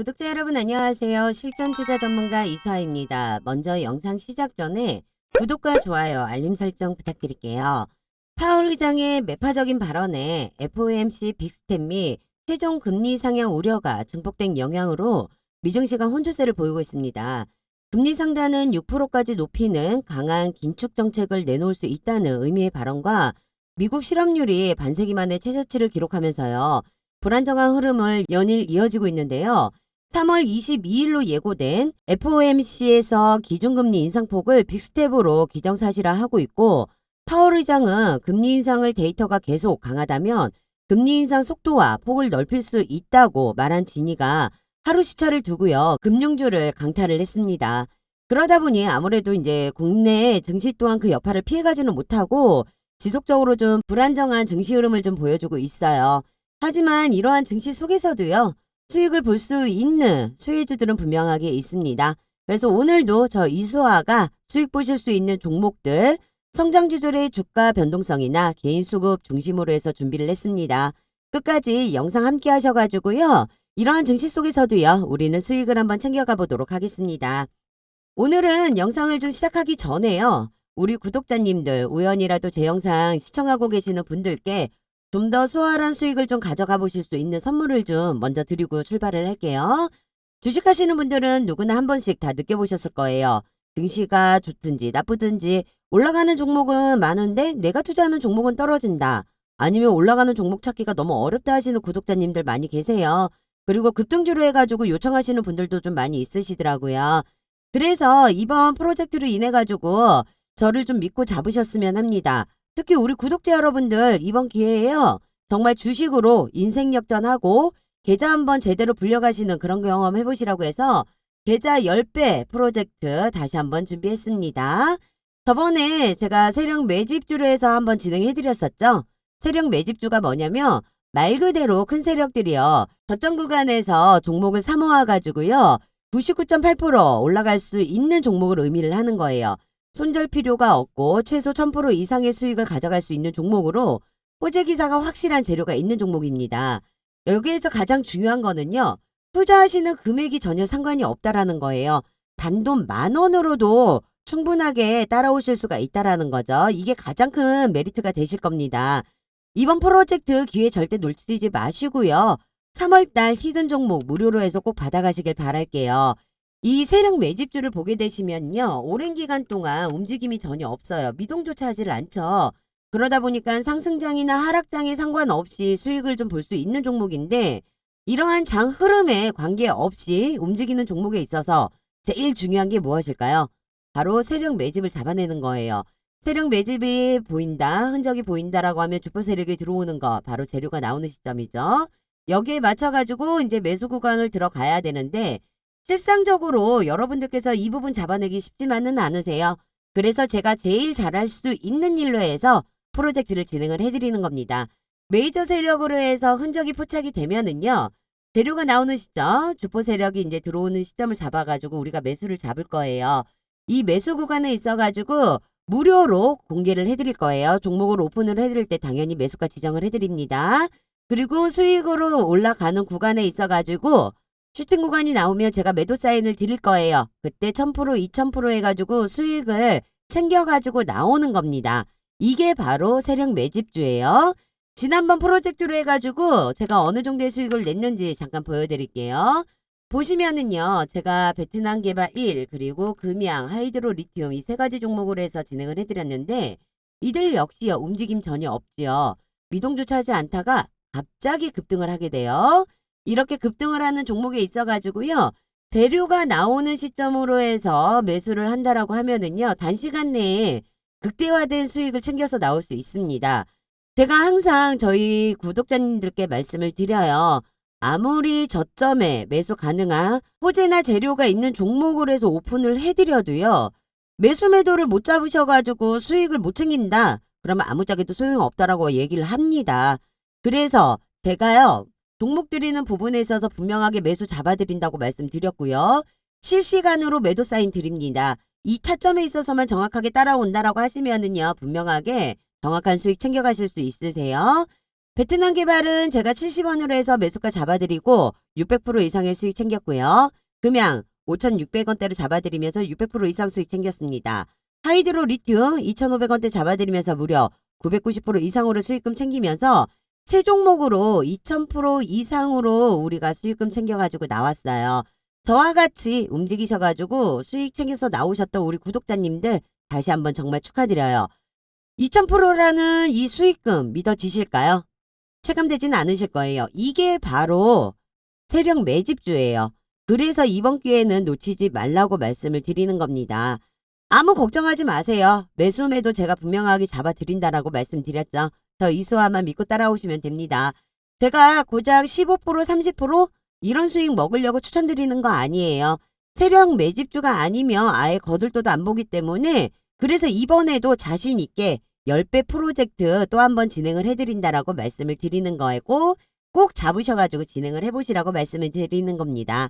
구독자 여러분 안녕하세요. 실전 투자 전문가 이수아입니다. 먼저 영상 시작 전에 구독과 좋아요, 알림 설정 부탁드릴게요. 파월 의장의 매파적인 발언에 FOMC 빅스텝 및 최종 금리 상향 우려가 증폭된 영향으로 미증시가 혼조세를 보이고 있습니다. 금리 상단은 6%까지 높이는 강한 긴축 정책을 내놓을 수 있다는 의미의 발언과 미국 실업률이 반세기 만에 최저치를 기록하면서요. 불안정한 흐름을 연일 이어지고 있는데요. 3월 22일로 예고된 FOMC에서 기준금리 인상폭을 빅스텝으로 기정사실화하고 있고 파월 의장은 금리 인상을 데이터가 계속 강하다면 금리 인상 속도와 폭을 넓힐 수 있다고 말한 진위가 하루 시차를 두고요. 금융주를 강타를 했습니다. 그러다 보니 아무래도 이제 국내 증시 또한 그 여파를 피해가지는 못하고 지속적으로 좀 불안정한 증시 흐름을 좀 보여주고 있어요. 하지만 이러한 증시 속에서도요. 수익을 볼 수 있는 수혜주들은 분명하게 있습니다. 그래서 오늘도 저 이수아가 수익 보실 수 있는 종목들 성장주들의 주가 변동성이나 개인 수급 중심으로 해서 준비를 했습니다. 끝까지 영상 함께 하셔가지고요. 이러한 증시 속에서도요. 우리는 수익을 한번 챙겨가 보도록 하겠습니다. 오늘은 영상을 좀 시작하기 전에요. 우리 구독자님들 우연이라도 제 영상 시청하고 계시는 분들께 좀 더 수월한 수익을 좀 가져가 보실 수 있는 선물을 좀 먼저 드리고 출발을 할게요. 주식하시는 분들은 누구나 한 번씩 다 느껴보셨을 거예요. 증시가 좋든지 나쁘든지 올라가는 종목은 많은데 내가 투자하는 종목은 떨어진다. 아니면 올라가는 종목 찾기가 너무 어렵다 하시는 구독자님들 많이 계세요. 그리고 급등주로 해가지고 요청하시는 분들도 좀 많이 있으시더라고요. 그래서 이번 프로젝트로 인해 가지고 저를 좀 믿고 잡으셨으면 합니다. 특히 우리 구독자 여러분들 이번 기회에요. 정말 주식으로 인생 역전하고 계좌 한번 제대로 불려가시는 그런 경험 해보시라고 해서 계좌 10배 프로젝트 다시 한번 준비했습니다. 저번에 제가 세력 매집주로 해서 한번 진행해드렸었죠. 세력 매집주가 뭐냐면 말 그대로 큰 세력들이요. 저점 구간에서 종목을 사모아가지고요. 99.8% 올라갈 수 있는 종목을 의미를 하는 거예요. 손절 필요가 없고 최소 1000% 이상의 수익을 가져갈 수 있는 종목으로 호재 기사가 확실한 재료가 있는 종목입니다. 여기에서 가장 중요한 거는요. 투자하시는 금액이 전혀 상관이 없다라는 거예요. 단돈 10,000원으로도 충분하게 따라오실 수가 있다라는 거죠. 이게 가장 큰 메리트가 되실 겁니다. 이번 프로젝트 기회 절대 놓치지 마시고요. 3월달 히든 종목 무료로 해서 꼭 받아가시길 바랄게요. 이 세력 매집주를 보게 되시면요. 오랜 기간 동안 움직임이 전혀 없어요. 미동조차 하지를 않죠. 그러다 보니까 상승장이나 하락장에 상관없이 수익을 좀 볼 수 있는 종목인데 이러한 장 흐름에 관계없이 움직이는 종목에 있어서 제일 중요한 게 무엇일까요? 바로 세력 매집을 잡아내는 거예요. 세력 매집이 보인다, 흔적이 보인다라고 하면 주포 세력이 들어오는 거, 바로 재료가 나오는 시점이죠. 여기에 맞춰가지고 이제 매수 구간을 들어가야 되는데 실상적으로 여러분들께서 이 부분 잡아내기 쉽지만은 않으세요. 그래서 제가 제일 잘할 수 있는 일로 해서 프로젝트를 진행을 해드리는 겁니다. 메이저 세력으로 해서 흔적이 포착이 되면은요. 재료가 나오는 시점, 주포 세력이 이제 들어오는 시점을 잡아가지고 우리가 매수를 잡을 거예요. 이 매수 구간에 있어가지고 무료로 공개를 해드릴 거예요. 종목을 오픈을 해드릴 때 당연히 매수가 지정을 해드립니다. 그리고 수익으로 올라가는 구간에 있어가지고 슈팅 구간이 나오면 제가 매도 사인을 드릴 거예요. 그때 1000%, 2000% 해가지고 수익을 챙겨가지고 나오는 겁니다. 이게 바로 세력 매집주예요. 지난번 프로젝트로 해가지고 제가 어느 정도의 수익을 냈는지 잠깐 보여드릴게요. 보시면은요. 제가 베트남 개발 1 그리고 금양, 하이드로 리튬 이 세 가지 종목으로 해서 진행을 해드렸는데 이들 역시요. 움직임 전혀 없지요. 미동조차 하지 않다가 갑자기 급등을 하게 돼요. 이렇게 급등을 하는 종목에 있어가지고요. 재료가 나오는 시점으로 해서 매수를 한다라고 하면은요. 단시간 내에 극대화된 수익을 챙겨서 나올 수 있습니다. 제가 항상 저희 구독자님들께 말씀을 드려요. 아무리 저점에 매수 가능한 호재나 재료가 있는 종목으로 해서 오픈을 해드려도요. 매수 매도를 못 잡으셔가지고 수익을 못 챙긴다. 그러면 아무짝에도 소용없다라고 얘기를 합니다. 그래서 제가요. 종목 드리는 부분에 있어서 분명하게 매수 잡아드린다고 말씀드렸고요. 실시간으로 매도 사인 드립니다. 이 타점에 있어서만 정확하게 따라온다라고 하시면은요. 분명하게 정확한 수익 챙겨가실 수 있으세요. 베트남 개발은 제가 70원으로 해서 매수가 잡아드리고 600% 이상의 수익 챙겼고요. 금양 5,600원대로 잡아드리면서 600% 이상 수익 챙겼습니다. 하이드로 리튬 2,500원대 잡아드리면서 무려 990% 이상으로 수익금 챙기면서 세 종목으로 2,000% 이상으로 우리가 수익금 챙겨가지고 나왔어요. 저와 같이 움직이셔가지고 수익 챙겨서 나오셨던 우리 구독자님들 다시 한번 정말 축하드려요. 2,000%라는 이 수익금 믿어지실까요? 체감되지는 않으실 거예요. 이게 바로 세력 매집주예요. 그래서 이번 기회는 놓치지 말라고 말씀을 드리는 겁니다. 아무 걱정하지 마세요. 매수매도 제가 분명하게 잡아드린다라고 말씀드렸죠. 저 이수화만 믿고 따라오시면 됩니다. 제가 고작 15% 30% 이런 수익 먹으려고 추천드리는 거 아니에요. 세력 매집주가 아니면 아예 거들떠도 안 보기 때문에 그래서 이번에도 자신 있게 10배 프로젝트 또 한 번 진행을 해드린다라고 말씀을 드리는 거고 꼭 잡으셔가지고 진행을 해보시라고 말씀을 드리는 겁니다.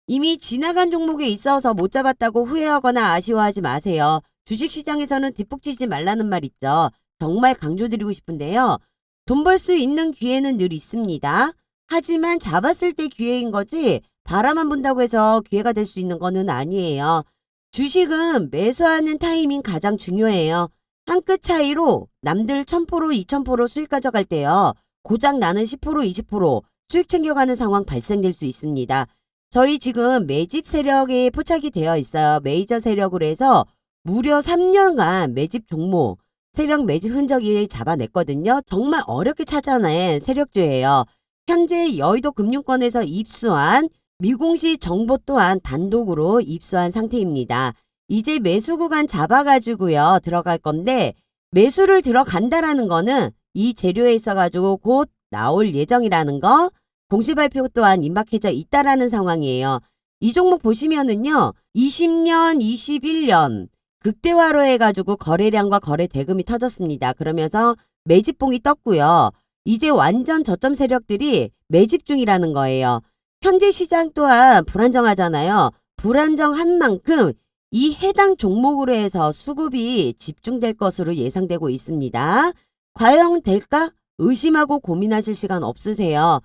이미 지나간 종목에 있어서 못 잡았다고 후회하거나 아쉬워하지 마세요. 주식시장에서는 뒷북치지 말라는 말 있죠. 정말 강조드리고 싶은데요. 돈 벌 수 있는 기회는 늘 있습니다. 하지만 잡았을 때 기회인 거지 바라만 본다고 해서 기회가 될 수 있는 거는 아니에요. 주식은 매수하는 타이밍 가장 중요해요. 한 끗 차이로 남들 1,000% 2,000% 수익 가져갈 때요. 고작 나는 10% 20% 수익 챙겨가는 상황 발생될 수 있습니다. 저희 지금 매집 세력에 포착이 되어 있어요. 메이저 세력으로 해서 무려 3년간 매집 종목, 세력 매집 흔적이 잡아냈거든요. 정말 어렵게 찾아낸 세력주예요. 현재 여의도 금융권에서 입수한 미공시 정보 또한 단독으로 입수한 상태입니다. 이제 매수 구간 잡아가지고요. 들어갈 건데 매수를 들어간다라는 거는 이 재료에 있어가지고 곧 나올 예정이라는 거 공시 발표 또한 임박해져 있다라는 상황이에요. 이 종목 보시면은요. 20년, 21년 극대화로 해가지고 거래량과 거래 대금이 터졌습니다. 그러면서 매집봉이 떴고요. 이제 완전 저점 세력들이 매집 중이라는 거예요. 현재 시장 또한 불안정하잖아요. 불안정한 만큼 이 해당 종목으로 해서 수급이 집중될 것으로 예상되고 있습니다. 과연 될까? 의심하고 고민하실 시간 없으세요.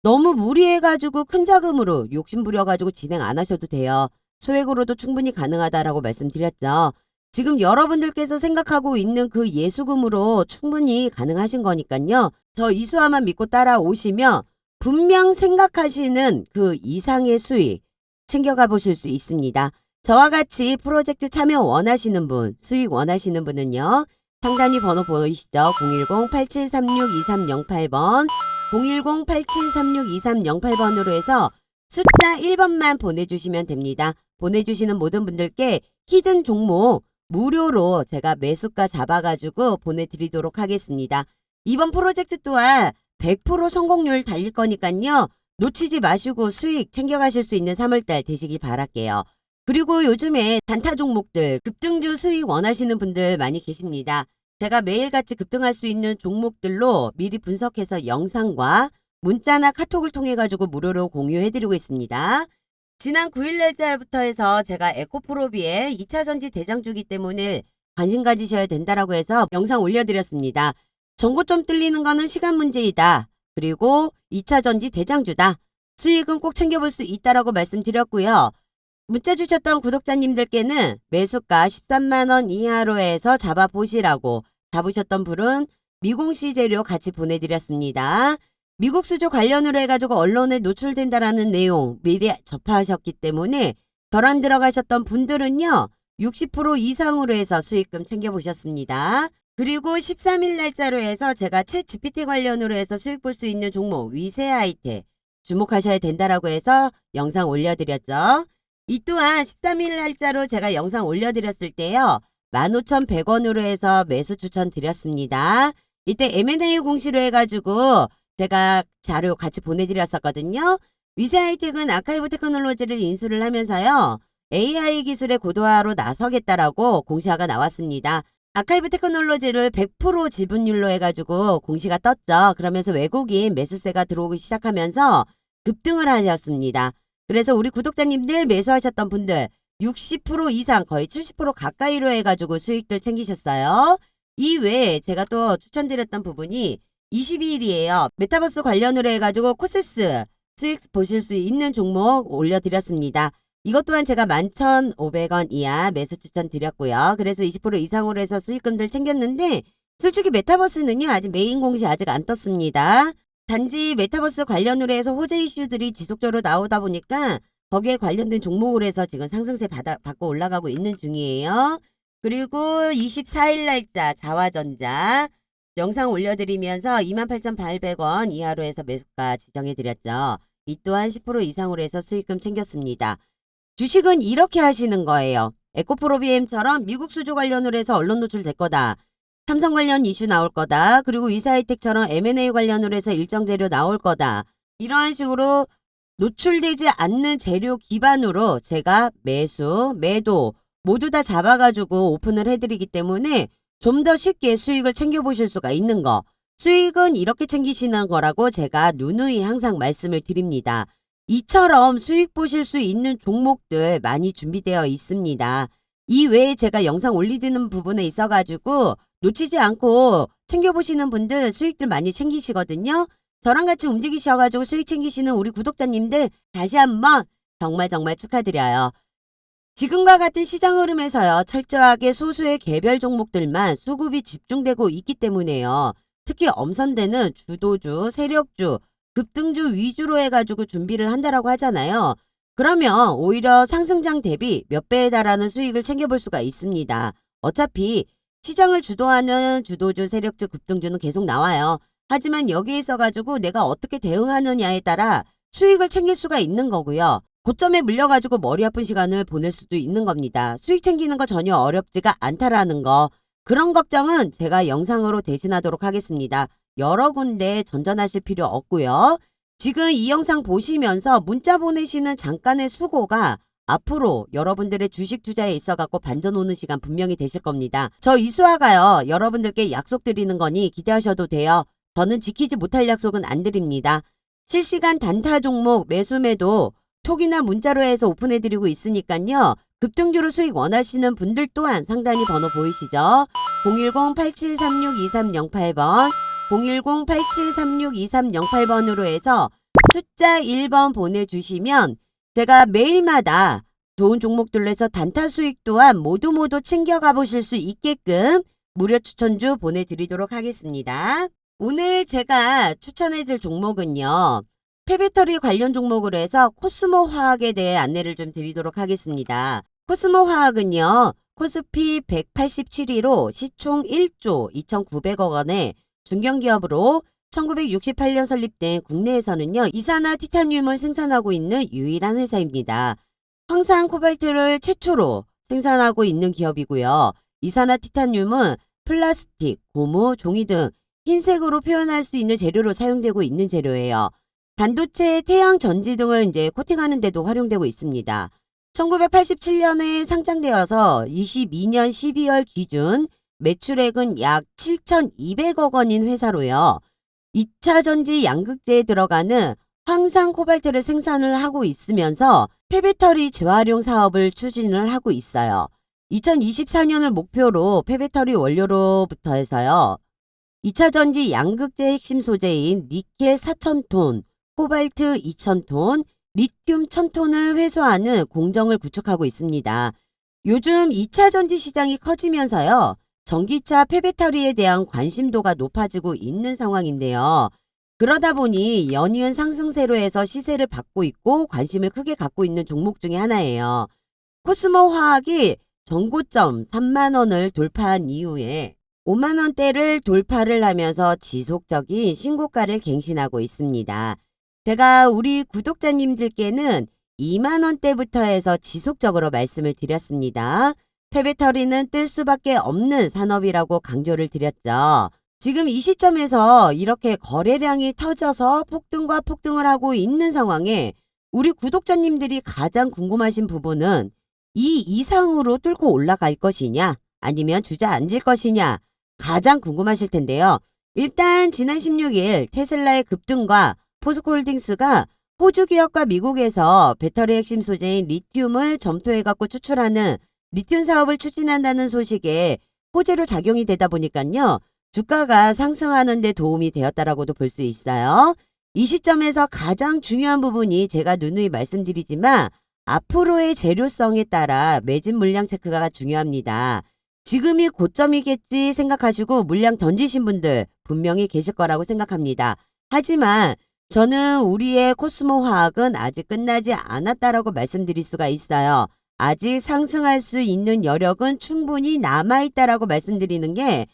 너무 무리해가지고 큰 자금으로 욕심부려가지고 진행 안 하셔도 돼요. 소액으로도 충분히 가능하다라고 말씀드렸죠. 지금 여러분들께서 생각하고 있는 그 예수금으로 충분히 가능하신 거니까요. 저 이수화만 믿고 따라오시면 분명 생각하시는 그 이상의 수익 챙겨가 보실 수 있습니다. 저와 같이 프로젝트 참여 원하시는 분, 수익 원하시는 분은요. 상단위 번호 보이시죠? 010-8736-2308번, 010-8736-2308번으로 해서 숫자 1번만 보내주시면 됩니다. 보내주시는 모든 분들께 히든 종목 무료로 제가 매수가 잡아가지고 보내드리도록 하겠습니다. 이번 프로젝트 또한 100% 성공률 달릴 거니까요. 놓치지 마시고 수익 챙겨가실 수 있는 3월달 되시길 바랄게요. 그리고 요즘에 단타 종목들 급등주 수익 원하시는 분들 많이 계십니다. 제가 매일같이 급등할 수 있는 종목들로 미리 분석해서 영상과 문자나 카톡을 통해 가지고 무료로 공유해드리고 있습니다. 지난 9일 날짜부터 해서 제가 에코프로비의 2차 전지 대장주기 때문에 관심 가지셔야 된다라고 해서 영상 올려드렸습니다. 전고점 뚫리는 거는 시간 문제이다. 그리고 2차 전지 대장주다. 수익은 꼭 챙겨볼 수 있다라고 말씀드렸고요. 문자 주셨던 구독자님들께는 매수가 13만원 이하로 해서 잡아보시라고 잡으셨던 분은 미공시 재료 같이 보내드렸습니다. 미국 수조 관련으로 해가지고 언론에 노출된다라는 내용 미리 접하셨기 때문에 결혼 들어가셨던 분들은요. 60% 이상으로 해서 수익금 챙겨보셨습니다. 그리고 13일 날짜로 해서 제가 챗 GPT 관련으로 해서 수익 볼 수 있는 종목 위세 아이템 주목하셔야 된다라고 해서 영상 올려드렸죠. 이 또한 13일 날짜로 제가 영상 올려드렸을 때요. 15,100원으로 해서 매수 추천 드렸습니다. 이때 M&A 공시로 해가지고 제가 자료 같이 보내드렸었거든요. 위세 하이텍은 아카이브 테크놀로지를 인수를 하면서요. AI 기술의 고도화로 나서겠다라고 공시화가 나왔습니다. 아카이브 테크놀로지를 100% 지분율로 해가지고 공시가 떴죠. 그러면서 외국인 매수세가 들어오기 시작하면서 급등을 하셨습니다. 그래서 우리 구독자님들 매수하셨던 분들 60% 이상 거의 70% 가까이로 해가지고 수익들 챙기셨어요. 이 외에 제가 또 추천드렸던 부분이 22일이에요. 메타버스 관련으로 해가지고 코세스 수익 보실 수 있는 종목 올려드렸습니다. 이것 또한 제가 11,500원 이하 매수 추천 드렸고요. 그래서 20% 이상으로 해서 수익금들 챙겼는데 솔직히 메타버스는요. 아직 메인 공시 아직 안 떴습니다. 단지 메타버스 관련으로 해서 호재 이슈들이 지속적으로 나오다 보니까 거기에 관련된 종목으로 해서 지금 상승세 받고 올라가고 있는 중이에요. 그리고 24일 날짜 자화전자 영상 올려드리면서 28,800원 이하로 해서 매수가 지정해드렸죠. 이 또한 10% 이상으로 해서 수익금 챙겼습니다. 주식은 이렇게 하시는 거예요. 에코프로비엠처럼 미국 수주 관련으로 해서 언론 노출될 거다. 삼성 관련 이슈 나올 거다. 그리고 위사이텍처럼 M&A 관련으로 해서 일정 재료 나올 거다. 이러한 식으로 노출되지 않는 재료 기반으로 제가 매수, 매도 모두 다 잡아가지고 오픈을 해드리기 때문에 좀 더 쉽게 수익을 챙겨보실 수가 있는 거. 수익은 이렇게 챙기시는 거라고 제가 누누이 항상 말씀을 드립니다. 이처럼 수익 보실 수 있는 종목들 많이 준비되어 있습니다. 이 외에 제가 영상 올리는 부분에 있어가지고 놓치지 않고 챙겨보시는 분들 수익들 많이 챙기시거든요. 저랑 같이 움직이셔가지고 수익 챙기시는 우리 구독자님들 다시 한번 정말 축하드려요. 지금과 같은 시장 흐름에서요. 철저하게 소수의 개별 종목들만 수급이 집중되고 있기 때문에요. 특히 엄선되는 주도주, 세력주, 급등주 위주로 해가지고 준비를 한다라고 하잖아요. 그러면 오히려 상승장 대비 몇 배에 달하는 수익을 챙겨볼 수가 있습니다. 어차피 시장을 주도하는 주도주, 세력주, 급등주는 계속 나와요. 하지만 여기에 있어가지고 내가 어떻게 대응하느냐에 따라 수익을 챙길 수가 있는 거고요. 고점에 물려가지고 머리 아픈 시간을 보낼 수도 있는 겁니다. 수익 챙기는 거 전혀 어렵지가 않다라는 거. 그런 걱정은 제가 영상으로 대신하도록 하겠습니다. 여러 군데 전전하실 필요 없고요. 지금 이 영상 보시면서 문자 보내시는 잠깐의 수고가 앞으로 여러분들의 주식 투자에 있어갖고 반전 오는 시간 분명히 되실 겁니다. 저 이수아가요. 여러분들께 약속드리는 거니 기대하셔도 돼요. 저는 지키지 못할 약속은 안 드립니다. 실시간 단타 종목 매수매도 톡이나 문자로 해서 오픈해드리고 있으니까요. 급등주로 수익 원하시는 분들 또한 상단이 번호 보이시죠? 010-8736-2308번 010-8736-2308번으로 해서 숫자 1번 보내주시면 제가 매일마다 좋은 종목들로 해서 단타 수익 또한 모두 챙겨가 보실 수 있게끔 무료 추천주 보내드리도록 하겠습니다. 오늘 제가 추천해줄 종목은요. 폐배터리 관련 종목으로 해서 코스모 화학에 대해 안내를 좀 드리도록 하겠습니다. 코스모 화학은요. 코스피 187위로 시총 1조 2,900억 원의 중견기업으로 1968년 설립된 국내에서는요. 이산화 티타늄을 생산하고 있는 유일한 회사입니다. 황산 코발트를 최초로 생산하고 있는 기업이고요. 이산화 티타늄은 플라스틱, 고무, 종이 등 흰색으로 표현할 수 있는 재료로 사용되고 있는 재료예요. 반도체, 태양 전지 등을 이제 코팅하는 데도 활용되고 있습니다. 1987년에 상장되어서 22년 12월 기준 매출액은 약 7,200억 원인 회사로요. 2차 전지 양극재에 들어가는 황산 코발트를 생산을 하고 있으면서 폐배터리 재활용 사업을 추진을 하고 있어요. 2024년을 목표로 폐배터리 원료로부터 해서요. 2차 전지 양극재 핵심 소재인 니켈 4,000톤, 코발트 2,000톤, 리튬 1,000톤을 회수하는 공정을 구축하고 있습니다. 요즘 2차 전지 시장이 커지면서요. 전기차 폐배터리에 대한 관심도가 높아지고 있는 상황인데요. 그러다 보니 연이은 상승세로 해서 시세를 받고 있고 관심을 크게 갖고 있는 종목 중에 하나예요. 코스모 화학이 전고점 3만 원을 돌파한 이후에 5만 원대를 돌파를 하면서 지속적인 신고가를 갱신하고 있습니다. 제가 우리 구독자님들께는 2만 원대부터 해서 지속적으로 말씀을 드렸습니다. 폐배터리는 뜰 수밖에 없는 산업이라고 강조를 드렸죠. 지금 이 시점에서 이렇게 거래량이 터져서 폭등과 폭등을 하고 있는 상황에 우리 구독자님들이 가장 궁금하신 부분은 이 이상으로 뚫고 올라갈 것이냐 아니면 주저앉을 것이냐 가장 궁금하실 텐데요. 일단 지난 16일 테슬라의 급등과 포스코홀딩스가 호주 기업과 미국에서 배터리 핵심 소재인 리튬을 점토해갖고 추출하는 리튬 사업을 추진한다는 소식에 호재로 작용이 되다 보니까요. 주가가 상승하는 데 도움이 되었다라고도 볼 수 있어요. 이 시점에서 가장 중요한 부분이 제가 누누이 말씀드리지만 앞으로의 재료성에 따라 매집 물량 체크가 중요합니다. 지금이 고점이겠지 생각하시고 물량 던지신 분들 분명히 계실 거라고 생각합니다. 하지만 저는 우리의 코스모 화학은 아직 끝나지 않았다라고 말씀드릴 수가 있어요. 아직 상승할 수 있는 여력은 충분히 남아있다라고 말씀드리는 게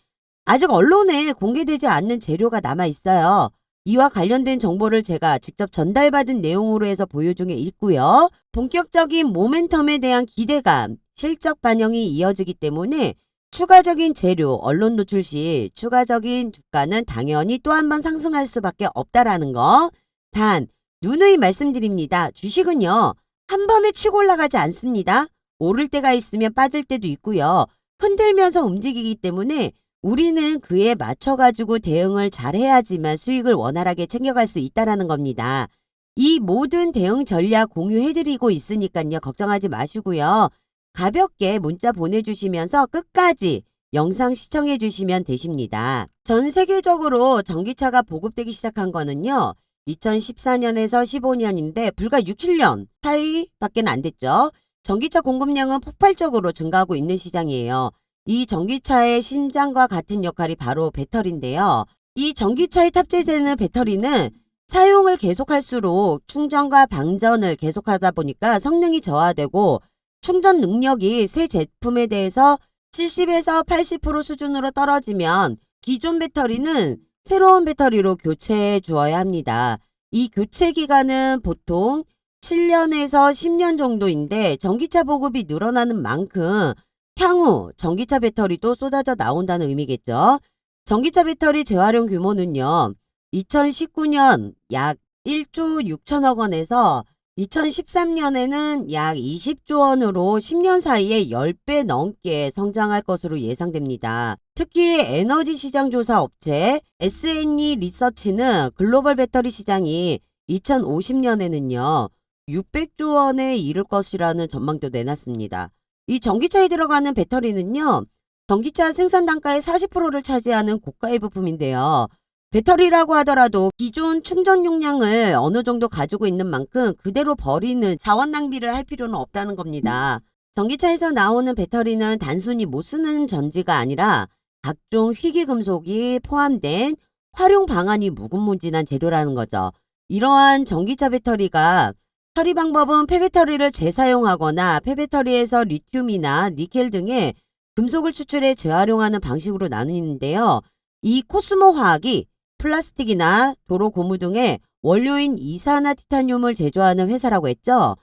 아직 언론에 공개되지 않는 재료가 남아있어요. 이와 관련된 정보를 제가 직접 전달받은 내용으로 해서 보유 중에 있고요. 본격적인 모멘텀에 대한 기대감, 실적 반영이 이어지기 때문에 추가적인 재료, 언론 노출 시 추가적인 주가는 당연히 또 한 번 상승할 수밖에 없다라는 거. 단, 누누이 말씀드립니다. 주식은요, 한 번에 치고 올라가지 않습니다. 오를 때가 있으면 빠질 때도 있고요. 흔들면서 움직이기 때문에 우리는 그에 맞춰가지고 대응을 잘 해야지만 수익을 원활하게 챙겨갈 수 있다라는 겁니다. 이 모든 대응 전략 공유해드리고 있으니까요. 걱정하지 마시고요. 가볍게 문자 보내주시면서 끝까지 영상 시청해주시면 되십니다. 전 세계적으로 전기차가 보급되기 시작한 거는요. 2014년에서 15년인데 불과 6, 7년 사이밖에 안 됐죠. 전기차 공급량은 폭발적으로 증가하고 있는 시장이에요. 이 전기차의 심장과 같은 역할이 바로 배터리인데요. 이 전기차에 탑재되는 배터리는 사용을 계속할수록 충전과 방전을 계속하다 보니까 성능이 저하되고 충전 능력이 새 제품에 대해서 70에서 80% 수준으로 떨어지면 기존 배터리는 새로운 배터리로 교체해 주어야 합니다. 이 교체 기간은 보통 7년에서 10년 정도인데 전기차 보급이 늘어나는 만큼 향후 전기차 배터리도 쏟아져 나온다는 의미겠죠. 전기차 배터리 재활용 규모는요. 2019년 약 1조 6천억 원에서 2013년에는 약 20조 원으로 10년 사이에 10배 넘게 성장할 것으로 예상됩니다. 특히 에너지 시장 조사 업체 S&E 리서치는 글로벌 배터리 시장이 2050년에는요. 600조 원에 이를 것이라는 전망도 내놨습니다. 이 전기차에 들어가는 배터리는요. 전기차 생산 단가의 40%를 차지하는 고가의 부품인데요. 배터리라고 하더라도 기존 충전 용량을 어느 정도 가지고 있는 만큼 그대로 버리는 자원 낭비를 할 필요는 없다는 겁니다. 전기차에서 나오는 배터리는 단순히 못 쓰는 전지가 아니라 각종 희귀금속이 포함된 활용 방안이 무궁무진한 재료라는 거죠. 이러한 전기차 배터리가 처리 방법은 폐배터리를 재사용하거나 폐배터리에서 리튬이나 니켈 등의 금속을 추출해 재활용하는 방식으로 나누는데요. 이 코스모 화학이 플라스틱이나 도로 고무 등의 원료인 이산화티타늄을 제조하는 회사라고 했죠.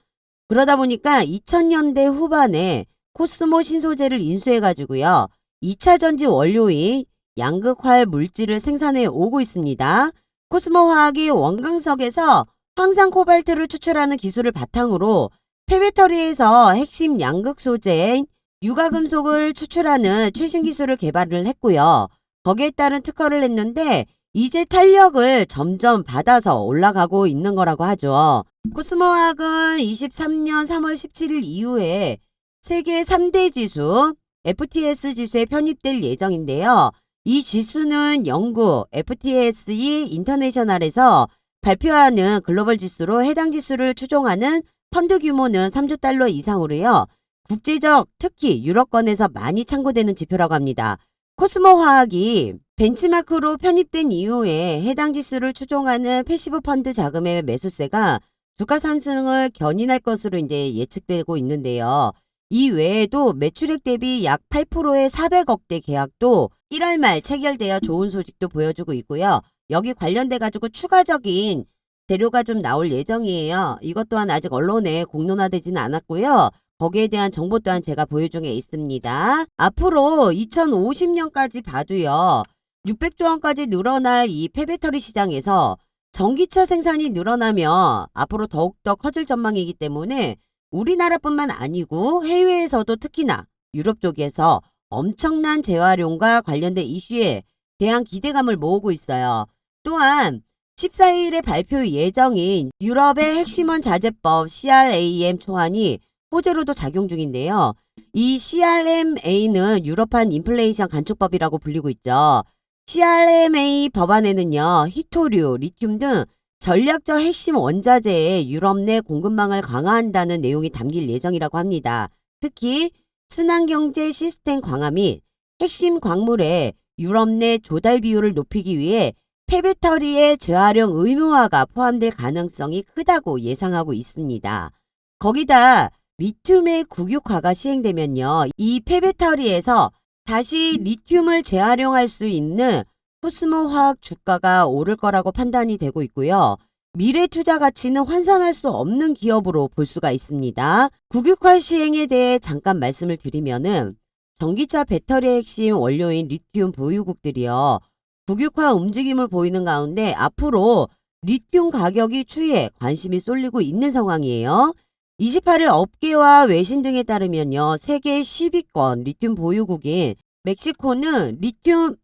그러다 보니까 2000년대 후반에 코스모 신소재를 인수해가지고요. 2차 전지 원료인 양극활 물질을 생산해 오고 있습니다. 코스모 화학이 원광석에서 황산 코발트를 추출하는 기술을 바탕으로 폐배터리에서 핵심 양극 소재인 유가금속을 추출하는 최신 기술을 개발을 했고요. 거기에 따른 특허를 냈는데 이제 탄력을 점점 받아서 올라가고 있는 거라고 하죠. 코스모 화학은 23년 3월 17일 이후에 세계 3대 지수 FTSE 지수에 편입될 예정인데요. 이 지수는 영국 FTSE 인터내셔널에서 발표하는 글로벌 지수로 해당 지수를 추종하는 펀드 규모는 3조 달러 이상으로요. 국제적 특히 유럽권에서 많이 참고되는 지표라고 합니다. 코스모 화학이 벤치마크로 편입된 이후에 해당 지수를 추종하는 패시브 펀드 자금의 매수세가 주가 상승을 견인할 것으로 이제 예측되고 있는데요. 이 외에도 매출액 대비 약 8%의 400억대 계약도 1월 말 체결되어 좋은 소식도 보여주고 있고요. 여기 관련돼 가지고 추가적인 재료가 좀 나올 예정이에요. 이것 또한 아직 언론에 공론화되지는 않았고요. 거기에 대한 정보 또한 제가 보유 중에 있습니다. 앞으로 2050년까지 봐도요. 600조 원까지 늘어날 이 폐배터리 시장에서 전기차 생산이 늘어나면 앞으로 더욱더 커질 전망이기 때문에 우리나라뿐만 아니고 해외에서도 특히나 유럽 쪽에서 엄청난 재활용과 관련된 이슈에 대한 기대감을 모으고 있어요. 또한 14일에 발표 예정인 유럽의 핵심원 자재법 CRAM 초안이 호재로도 작용 중인데요. 이 CRMA는 유럽판 인플레이션 간축법이라고 불리고 있죠. CRMA 법안에는요, 히토류, 리튬 등 전략적 핵심 원자재의 유럽 내 공급망을 강화한다는 내용이 담길 예정이라고 합니다. 특히 순환경제 시스템 강화 및 핵심 광물의 유럽 내 조달 비율을 높이기 위해 폐배터리의 재활용 의무화가 포함될 가능성이 크다고 예상하고 있습니다. 거기다 리튬의 국유화가 시행되면요, 이 폐배터리에서 다시 리튬을 재활용할 수 있는 코스모 화학 주가가 오를 거라고 판단이 되고 있고요. 미래 투자 가치는 환산할 수 없는 기업으로 볼 수가 있습니다. 국유화 시행에 대해 잠깐 말씀을 드리면은 전기차 배터리의 핵심 원료인 리튬 보유국들이요, 국유화 움직임을 보이는 가운데 앞으로 리튬 가격이 추이에 관심이 쏠리고 있는 상황이에요. 28일 업계와 외신 등에 따르면요, 세계 10위권 리튬 보유국인 멕시코는 리튬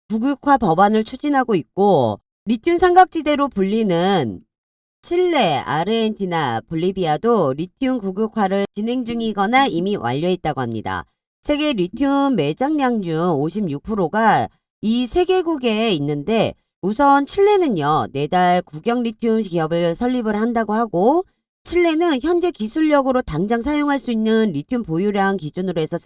국유화 법안을 추진하고 있고, 리튬 삼각지대로 불리는 칠레, 아르헨티나, 볼리비아도 리튬 국유화를 진행 중이거나 이미 완료했다고 합니다. 세계 리튬 매장량 중 56%가 이 세 개국에 있는데, 우선 칠레는요, 내달 국영 리튬 기업을 설립을 한다고 하고, 칠레는 현재 기술력으로 당장 사용할 수 있는 리튬 보유량 기준으로 해서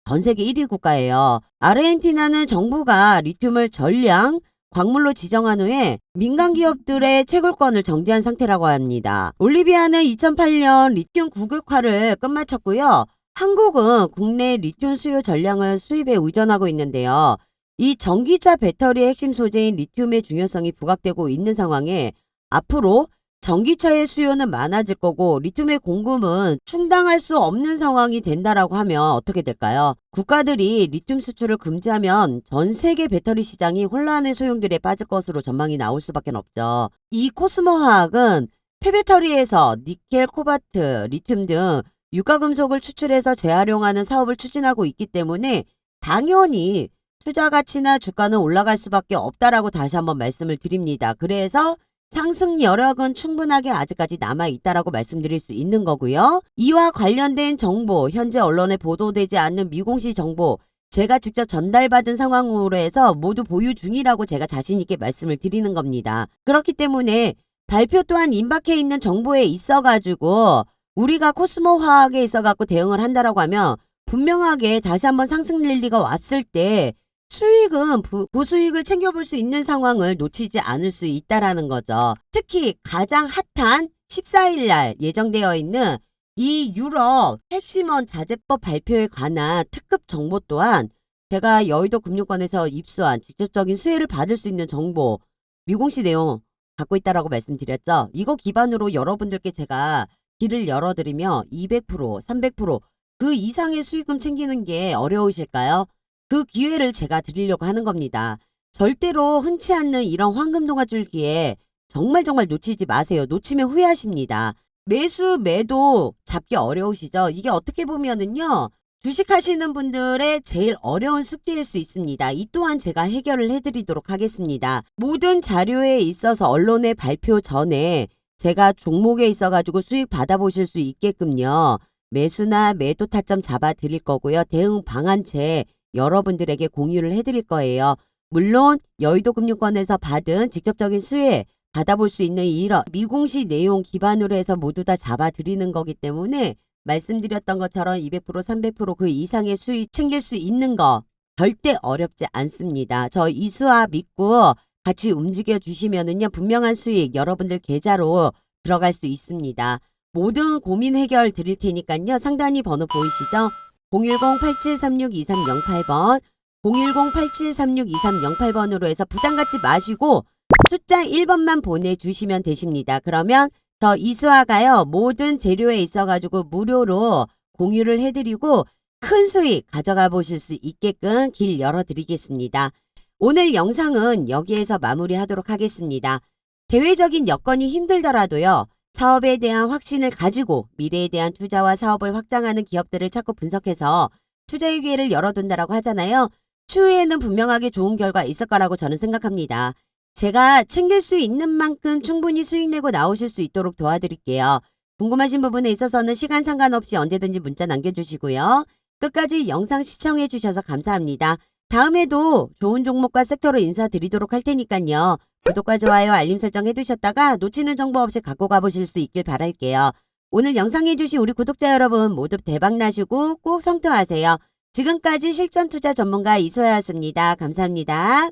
전 세계 1위 국가예요. 아르헨티나는 정부가 리튬을 전량 광물로 지정한 후에 민간 기업들의 채굴권을 정지한 상태라고 합니다. 볼리비아는 2008년 리튬 국유화를 끝마쳤고요. 한국은 국내 리튬 수요 전량을 수입에 의존하고 있는데요. 이 전기차 배터리의 핵심 소재인 리튬의 중요성이 부각되고 있는 상황에 앞으로 전기차의 수요는 많아질 거고 리튬의 공급은 충당할 수 없는 상황이 된다라고 하면 어떻게 될까요? 국가들이 리튬 수출을 금지하면 전 세계 배터리 시장이 혼란의 소용돌이에 빠질 것으로 전망이 나올 수밖에 없죠. 이 코스모 화학은 폐배터리에서 니켈, 코발트, 리튬 등 유가금속을 추출해서 재활용하는 사업을 추진하고 있기 때문에 당연히 투자 가치나 주가는 올라갈 수밖에 없다라고 다시 한번 말씀을 드립니다. 그래서 상승 여력은 충분하게 아직까지 남아있다라고 말씀드릴 수 있는 거고요. 이와 관련된 정보, 현재 언론에 보도되지 않는 미공시 정보, 제가 직접 전달받은 상황으로 해서 모두 보유 중이라고 제가 자신있게 말씀을 드리는 겁니다. 그렇기 때문에 발표 또한 임박해 있는 정보에 있어가지고 우리가 코스모 화학에 있어갖고 대응을 한다라고 하면 분명하게 다시 한번 상승 랠리가 왔을 때 수익은 고수익을 챙겨볼 수 있는 상황을 놓치지 않을 수 있다라는 거죠. 특히 가장 핫한 14일 날 예정되어 있는 이 유럽 핵심원 자재법 발표에 관한 특급 정보 또한 제가 여의도 금융권에서 입수한 직접적인 수혜를 받을 수 있는 정보, 미공시 내용 갖고 있다라고 말씀드렸죠. 이거 기반으로 여러분들께 제가 길을 열어드리며 200%, 300%그 이상의 수익금 챙기는 게 어려우실까요? 그 기회를 제가 드리려고 하는 겁니다. 절대로 흔치 않는 이런 황금동아줄 기회 정말 놓치지 마세요. 놓치면 후회하십니다. 매수, 매도 잡기 어려우시죠? 이게 어떻게 보면은요, 주식하시는 분들의 제일 어려운 숙제일 수 있습니다. 이 또한 제가 해결을 해드리도록 하겠습니다. 모든 자료에 있어서 언론의 발표 전에 제가 종목에 있어가지고 수익 받아보실 수 있게끔요, 매수나 매도 타점 잡아 드릴 거고요. 대응 방안체 여러분들에게 공유를 해드릴 거예요. 물론 여의도 금융권에서 받은 직접적인 수혜 받아볼 수 있는 이런 미공시 내용 기반으로 해서 모두 다 잡아드리는 거기 때문에 말씀드렸던 것처럼 200%, 300%그 이상의 수익 챙길 수 있는 거 절대 어렵지 않습니다. 저 이수아 믿고 같이 움직여 주시면은요, 분명한 수익 여러분들 계좌로 들어갈 수 있습니다. 모든 고민 해결 드릴 테니까요. 상단이 번호 보이시죠? 010-8736-2308번 010-8736-2308번으로 해서 부담 갖지 마시고 숫자 1번만 보내주시면 되십니다. 그러면 저 이수아가요, 모든 재료에 있어가지고 무료로 공유를 해드리고 큰 수익 가져가 보실 수 있게끔 길 열어드리겠습니다. 오늘 영상은 여기에서 마무리하도록 하겠습니다. 대외적인 여건이 힘들더라도요, 사업에 대한 확신을 가지고 미래에 대한 투자와 사업을 확장하는 기업들을 찾고 분석해서 투자의 기회를 열어둔다라고 하잖아요. 추후에는 분명하게 좋은 결과 있을 거라고 저는 생각합니다. 제가 챙길 수 있는 만큼 충분히 수익 내고 나오실 수 있도록 도와드릴게요. 궁금하신 부분에 있어서는 시간 상관없이 언제든지 문자 남겨주시고요. 끝까지 영상 시청해 주셔서 감사합니다. 다음에도 좋은 종목과 섹터로 인사드리도록 할 테니까요. 구독과 좋아요, 알림 설정 해두셨다가 놓치는 정보 없이 갖고 가보실 수 있길 바랄게요. 오늘 영상해주신 우리 구독자 여러분 모두 대박 나시고 꼭 성투하세요. 지금까지 실전 투자 전문가 이소야였습니다. 감사합니다.